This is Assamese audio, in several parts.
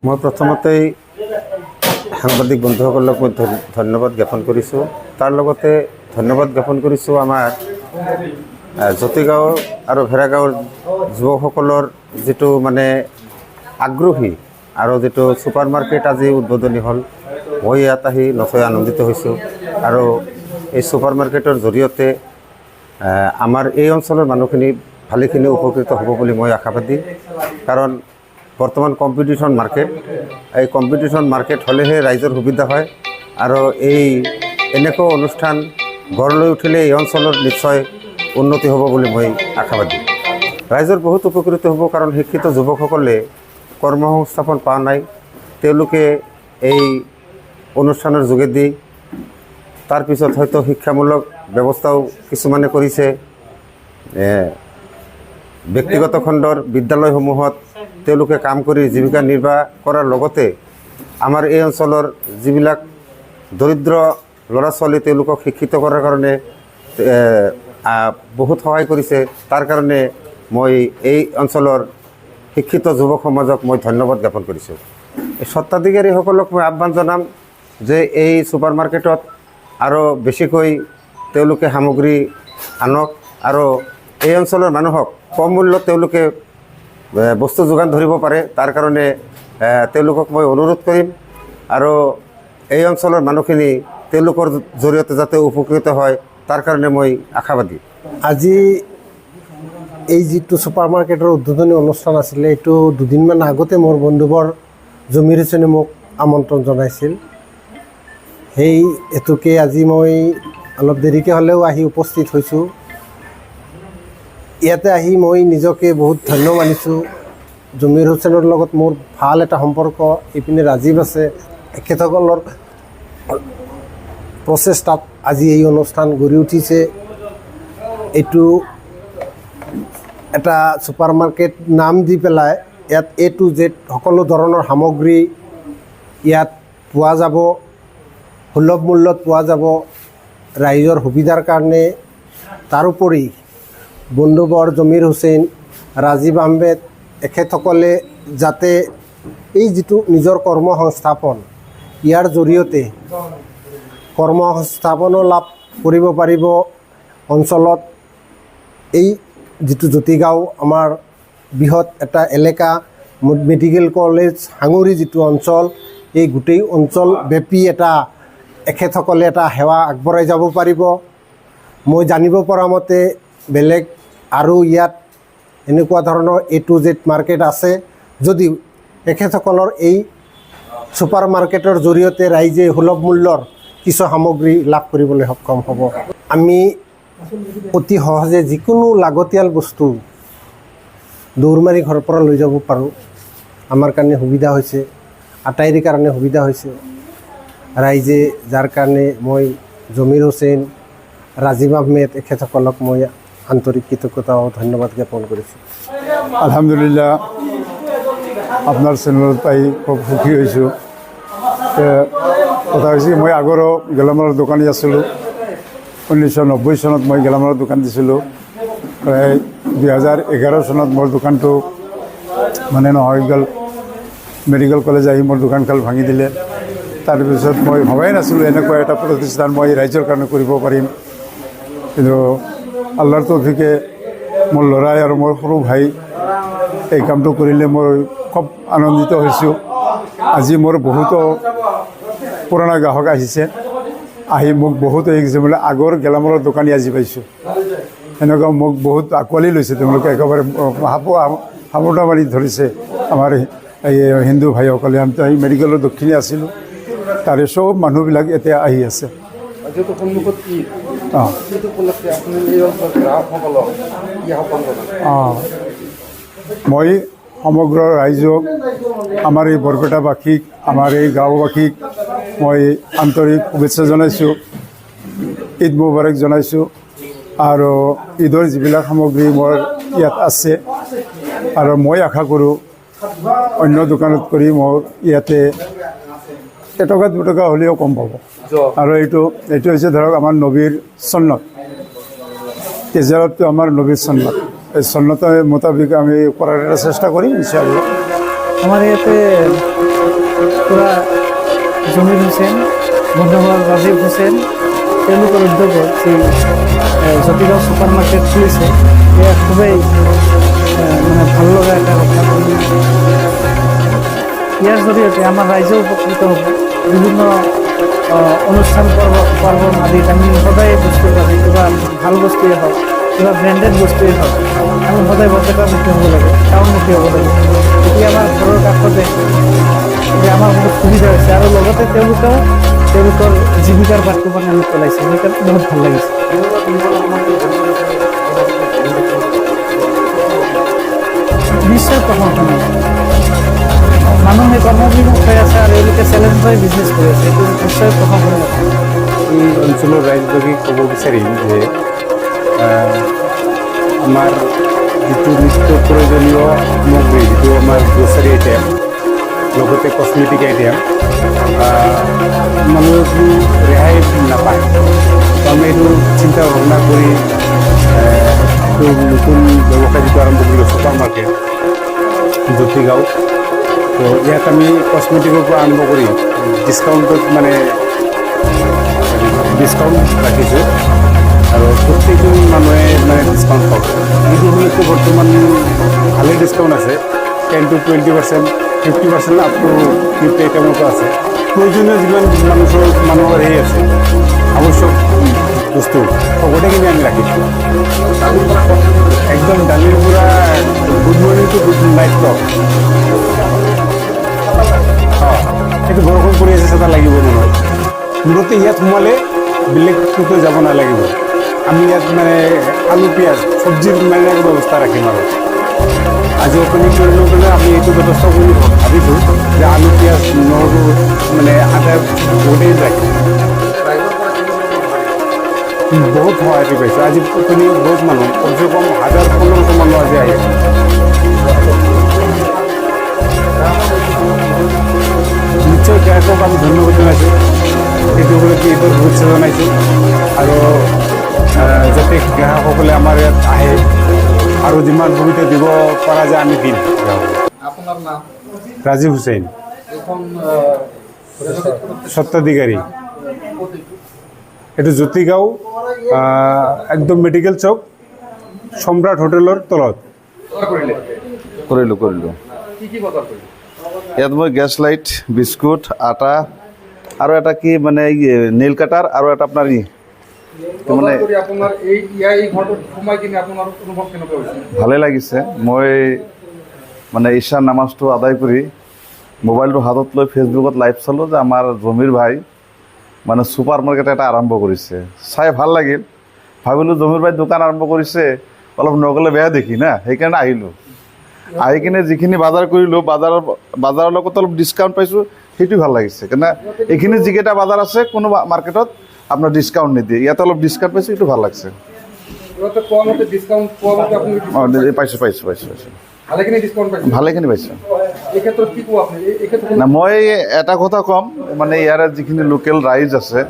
মই প্ৰথমতেই সাংবাদিক বন্ধুসকলক মই ধন্যবাদ জ্ঞাপন কৰিছোঁ। তাৰ লগতে ধন্যবাদ জ্ঞাপন কৰিছোঁ আমাৰ জ্যোতিগাঁও আৰু ভেড়াগাঁৱৰ যুৱকসকলৰ যিটো আগ্ৰহী আৰু যিটো ছুপাৰ মাৰ্কেট আজি উদ্বোধনী হ'ল। মই ইয়াত আহি নথৈ আনন্দিত হৈছোঁ আৰু এই ছুপাৰ মাৰ্কেটৰ জৰিয়তে আমাৰ এই অঞ্চলৰ মানুহখিনি ভালেখিনি উপকৃত হ'ব বুলি মই আশাবাদী। কাৰণ বৰ্তমান কম্পিটিশ্যন মাৰ্কেট, এই কম্পিটিশ্যন মাৰ্কেট হ'লেহে ৰাইজৰ সুবিধা হয় আৰু এনেকুৱা অনুষ্ঠান গঢ় লৈ উঠিলে এই অঞ্চলৰ নিশ্চয় উন্নতি হ'ব বুলি মই আশাবাদী। ৰাইজৰ বহুত উপকৃত হ'ব, কাৰণ শিক্ষিত যুৱকসকলে কৰ্মসংস্থাপন পোৱা নাই। তেওঁলোকে এই অনুষ্ঠানৰ যোগেদি তাৰপিছত হয়তো শিক্ষামূলক ব্যৱস্থাও কিছুমানে কৰিছে। ব্যক্তিগত খণ্ডৰ বিদ্যালয়সমূহত তেওঁলোকে কাম কৰি জীৱিকা নিৰ্বাহ কৰাৰ লগতে আমাৰ এই অঞ্চলৰ যিবিলাক দৰিদ্ৰ ল'ৰা ছোৱালী তেওঁলোকক শিক্ষিত কৰাৰ কাৰণে বহুত সহায় কৰিছে। তাৰ কাৰণে মই এই অঞ্চলৰ শিক্ষিত যুৱক সমাজক মই ধন্যবাদ জ্ঞাপন কৰিছোঁ। এই স্বত্বাধিকাৰীসকলক মই আহ্বান জনাম যে এই ছুপাৰ মাৰ্কেটত আৰু বেছিকৈ তেওঁলোকে সামগ্ৰী আনক আৰু এই অঞ্চলৰ মানুহক কম মূল্যত তেওঁলোকে বস্তু যোগান ধৰিব পাৰে। তাৰ কাৰণে তেওঁলোকক মই অনুৰোধ কৰিম আৰু এই অঞ্চলৰ মানুহখিনি তেওঁলোকৰ জৰিয়তে যাতে উপকৃত হয় তাৰ কাৰণে মই আশাবাদী। আজি এই যিটো ছুপাৰ মাৰ্কেটৰ উদ্বোধনী অনুষ্ঠান আছিলে, এইটো দুদিনমান আগতে মোৰ বন্ধুবৰ জমিৰ হুছেইনে মোক আমন্ত্ৰণ জনাইছিল। সেই হেতুকে আজি মই অলপ দেৰিকৈ হ'লেও আহি উপস্থিত হৈছোঁ। ইয়াতে আহি মই নিজকে বহুত ধন্য মানিছোঁ। জমিৰ হুছেইনৰ লগত মোৰ ভাল এটা সম্পৰ্ক। এইপিনে ৰাজীৱ আছে, তেখেতসকলৰ প্ৰচেষ্টাত আজি এই অনুষ্ঠান গঢ়ি উঠিছে। এইটো এটা ছুপাৰ মাৰ্কেট নাম দি পেলাই ইয়াত A to Z সকলো ধৰণৰ সামগ্ৰী ইয়াত পোৱা যাব, সুলভ মূল্যত পোৱা যাব ৰাইজৰ সুবিধাৰ কাৰণে। তাৰোপৰি বন্ধুবৰ জমিৰ হুছেইন, ৰাজীৱ আহমেদ এখেতসকলে যাতে এই যিটো নিজৰ কৰ্মসংস্থাপন, ইয়াৰ জৰিয়তে কৰ্মসংস্থাপনো লাভ কৰিব পাৰিব অঞ্চলত। এই যিটো জ্যোতিগাঁও আমাৰ বৃহৎ এটা এলেকা, মেডিকেল কলেজ সাঙুৰি যিটো অঞ্চল, এই গোটেই অঞ্চলব্যাপী এখেতসকলে এটা সেৱা আগবঢ়াই যাব পাৰিব। মই জানিব পৰা মতে বেলেগ আৰু ইয়াত এনেকুৱা ধৰণৰ A to Z মাৰ্কেট আছে, যদিও এখেতসকলৰ এই ছুপাৰ মাৰ্কেটৰ জৰিয়তে ৰাইজে সুলভ মূল্যৰ কিছু সামগ্ৰী লাভ কৰিবলৈ সক্ষম হ'ব। আমি অতি সহজে যিকোনো লাগতিয়াল বস্তু দৌৰ মাৰি ঘৰৰ পৰা লৈ যাব পাৰোঁ। আমাৰ কাৰণে সুবিধা হৈছে, আটাইৰে কাৰণে সুবিধা হৈছে। ৰাইজে যাৰ কাৰণে মই জমিৰ হুছেইন, ৰাজীৱ আহমেদ এখেতসকলক মই আন্তৰিক কৃতজ্ঞতা আৰু ধন্যবাদ জ্ঞাপন কৰিছোঁ। আলহামদুলিল্লাহ, আপোনাৰ চেনেলত পাই খুব সুখী হৈছোঁ। কথা হৈছে মই আগৰো গেলামালৰ দোকানী আছিলোঁ। 1990 চনত মই গেলামালৰ দোকান দিছিলোঁ। প্ৰায় 2011 চনত মোৰ দোকানটো নহয় গ'ল। মেডিকেল কলেজ আহি মোৰ দোকানখন ভাঙি দিলে। তাৰপিছত মই ভবাই নাছিলোঁ এনেকুৱা এটা প্ৰতিষ্ঠান মই ৰাইজৰ কাৰণে কৰিব পাৰিম। কিন্তু আল্লাহৰ তৌফিকে মোৰ ল'ৰাই আৰু মোৰ সৰু ভাই এই কামটো কৰিলে মই খুব আনন্দিত হৈছোঁ। আজি মোৰ বহুতো পুৰণা গ্ৰাহক আহিছে, আহি মোক বহুত শিকিছে বোলে আগৰ গেলামালৰ দোকানী আজি পাইছোঁ। এনেকুৱা মোক বহুত আঁকোৱালি লৈছে, তেওঁলোকে একেবাৰে সামোটা মাৰি ধৰিছে। আমাৰ এই হিন্দু ভাইসকলে আমি মেডিকেলৰ দক্ষিণে আছিলোঁ, তাৰে চব মানুহবিলাক এতিয়া আহি আছে। মই সমগ্ৰ ৰাইজক, আমাৰ এই বৰপেটাবাসীক, আমাৰ এই গাঁওবাসীক মই আন্তৰিক শুভেচ্ছা জনাইছোঁ, ঈদ মুবাৰক জনাইছোঁ। আৰু ঈদৰ যিবিলাক সামগ্ৰী মোৰ ইয়াত আছে, আৰু মই আশা কৰোঁ অন্য দোকানত কৰি মোৰ ইয়াতে এটকা দুটকা হ'লেও কম পাব। আৰু এইটো হৈছে ধৰক আমাৰ নবীৰ চন্নত, তেজাৰতটো আমাৰ নবীৰ চন্নত। সন্ন্যত মোতাবিক আমি কৰাৰ চেষ্টা কৰি ইনশাআল্লাহ। আমাৰ ইয়াতে খুৰা জমিৰ হুছেইন, বন্ধুঘৰ ৰাজীৱ হুছেইন, তেওঁলোকৰ উদ্যোগত যি জতিগাঁও ছুপাৰ মাৰ্কেট খুলিছে, এয়া খুবেই মানে ভাল লগা এটা কথা। ইয়াৰ জৰিয়তে আমাৰ ৰাইজেও উপকৃত হ'ব। বিভিন্ন অনুষ্ঠান পাৰ্বণ আদিত আমি সদায় বস্তু পাবি, কিবা ভাল বস্তুৱেই হওক, কিবা ব্ৰেণ্ডেড বস্তুৱেই হওক, আমি সদায় বৰপেটামুখী হ'ব লাগে, টাউনমুখী হ'ব লাগে। এতিয়া আমাৰ ঘৰৰ কাষতে এতিয়া আমাৰ বহুত সুবিধা হৈছে, আৰু লগতে তেওঁলোকেও তেওঁলোকৰ জীৱিকাৰ বাটটো মানে আমি চলাইছে, সেইকাৰণে বহুত ভাল লাগিছে। নিশ্চয় প্ৰশংসনীয়। মানুহে কৰ্মবিমুখ হৈ আছে আৰু এওঁলোকে চেলেঞ্জ লৈ বিজনেছ কৰি আছে, এইটো নিশ্চয় প্ৰশংসনীয়। এই অঞ্চলৰ ৰাইজবাসীক ক'ব বিচাৰিম যে আমাৰ যিটো নিত্য প্ৰয়োজনীয় সামগ্ৰী, যিটো আমাৰ গ্ৰ'চাৰী আইটেম, লগতে কছমেটিক আইটেম, মানুহে কোনো ৰেহাই নাপায়। তো আমি এইটো চিন্তা ভাৱনা কৰি এইটো নতুন ব্যৱসায় যিটো আৰম্ভ কৰিলোঁ, ছুপাৰ মাৰ্কেট জতিগাঁও। তো ইয়াত আমি কছমেটিকৰ পৰা আৰম্ভ কৰি ডিছকাউণ্টত মানে ডিছকাউণ্ট ৰাখিছোঁ, আৰু প্ৰত্যেকজন মানুহে মানে ডিছকাউণ্ট পাব। এইটো সময়ততো বৰ্তমান ভালেই ডিছকাউণ্ট আছে, 10 to 20%, 50% আপ টু 50 আইটেমতো আছে। প্ৰয়োজনীয় যিমান মানুহৰ হেৰি আছে, আৱশ্যক বস্তু গোটেইখিনি আমি ৰাখিছোঁ। একদম দালিৰ পৰা good morning to good night talk. এইটো বৰষুণ পৰি আছে, চাটা লাগিব নহয়। মূলতে ইয়াত সোমালে বেলেগ ক'তো যাব নালাগিব। আমি ইয়াত মানে আলু পিঁয়াজ চব্জিৰ মানে ব্যৱস্থা ৰাখিম। আৰু আজি অপেনিং কৰিলোঁ কাৰণে আমি এইটো ব্যৱস্থা কৰি ভাবিছোঁ যে আলু পিঁয়াজ নহৰু মানে আদা গোটেই ৰাখিম। বহুত সহায়তি পাইছোঁ। আজি অপেনিঙত বহুত মানুহ, কমচে কম 1000-1500 মানুহ আজি আহিছে। নিশ্চয় গ্ৰাহকক আমি ধন্যবাদ জনাইছোঁ, সেইটো উপলক্ষে ঈদৰ শুভেচ্ছা জনাইছোঁ। আৰু যাতে গ্ৰাহকসকলে আমাৰ ইয়াত আহে আৰু যিমান সুবিধা দিব পৰা যায় আমি দিম। আপনাৰ নাম? ৰাজীৱ হুছেইন, এখন স্বত্বাধিকাৰী। এইটো জতিগাঁও একদম মেডিকেল চক, সম্ৰাট হোটেলৰ তলত। কৰিলে কৰিলোঁ। কি কি বজাৰ কৰিলে? ইয়াত মই গেছ লাইট, বিস্কুট, আটা আৰু এটা কি মানে নেইল কাটাৰ আৰু এটা আপোনাৰ বজাৰ কৰি আপোনাৰ এই ঘৰটোত সোমাই কিনে আপোনাৰ অনুভৱ কেনেকুৱা হৈছে? ভালে লাগিছে। মই মানে ঈশাৰ নামাজটো আদায় কৰি মোবাইলটো হাতত লৈ ফেচবুকত লাইভ চালোঁ যে আমাৰ জমিৰ ভাই মানে ছুপাৰ মাৰ্কেট এটা আৰম্ভ কৰিছে। চাই ভাল লাগিল, ভাবিলোঁ জমিৰ ভাই দোকান আৰম্ভ কৰিছে, অলপ নগ'লে বেয়া দেখি না, সেইকাৰণে আহিলোঁ। আহি কিনে যিখিনি বজাৰ কৰিলোঁ, বজাৰৰ লগত অলপ ডিছকাউণ্ট পাইছোঁ, সেইটো ভাল লাগিছে। কাৰণে এইখিনি যিকেইটা বজাৰ আছে কোনো মাৰ্কেটত আপোনাৰ ডিছকাউণ্ট নিদিয়ে, ইয়াতে অলপ ডিছকাউণ্ট পাইছোঁ, সেইটো ভাল লাগিছে। ইহঁতে কোৱা মতে ডিছকাউণ্ট পোৱা মতে আপুনি অঁ পাইছোঁ। ভালেখিনি ডিছকাউণ্ট পাইছে? ভালেখিনি পাইছোঁ। এই ক্ষেত্ৰত কি কোৱা আপুনি? এই ক্ষেত্ৰত না মই এটা কথা ক'ম, মানে ইয়াৰে যিখিনি লোকেল ৰাইজ আছে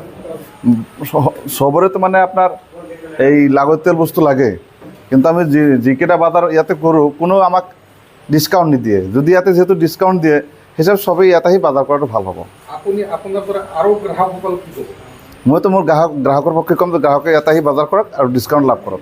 চবৰেতো মানে আপোনাৰ এই লাগতিয়াল বস্তু লাগে, কিন্তু আমি যিকেইটা বজাৰ ইয়াতে কৰোঁ কোনো আমাক ডিছকাউণ্ট নিদিয়ে। যদি ইয়াতে যিহেতু ডিছকাউণ্ট দিয়ে, হিচাপ চবেই ইয়াতে আহি বজাৰ কৰাটো ভাল হ'ব। আপুনি আপোনাৰ পৰা আৰু গ্ৰাহকসকলক কি ক'ব? মইতো মোৰ গ্ৰাহকৰ পক্ষে ক'ম যে গ্ৰাহকে ইয়াতে আহি বজাৰ কৰক আৰু ডিছকাউণ্ট লাভ কৰক।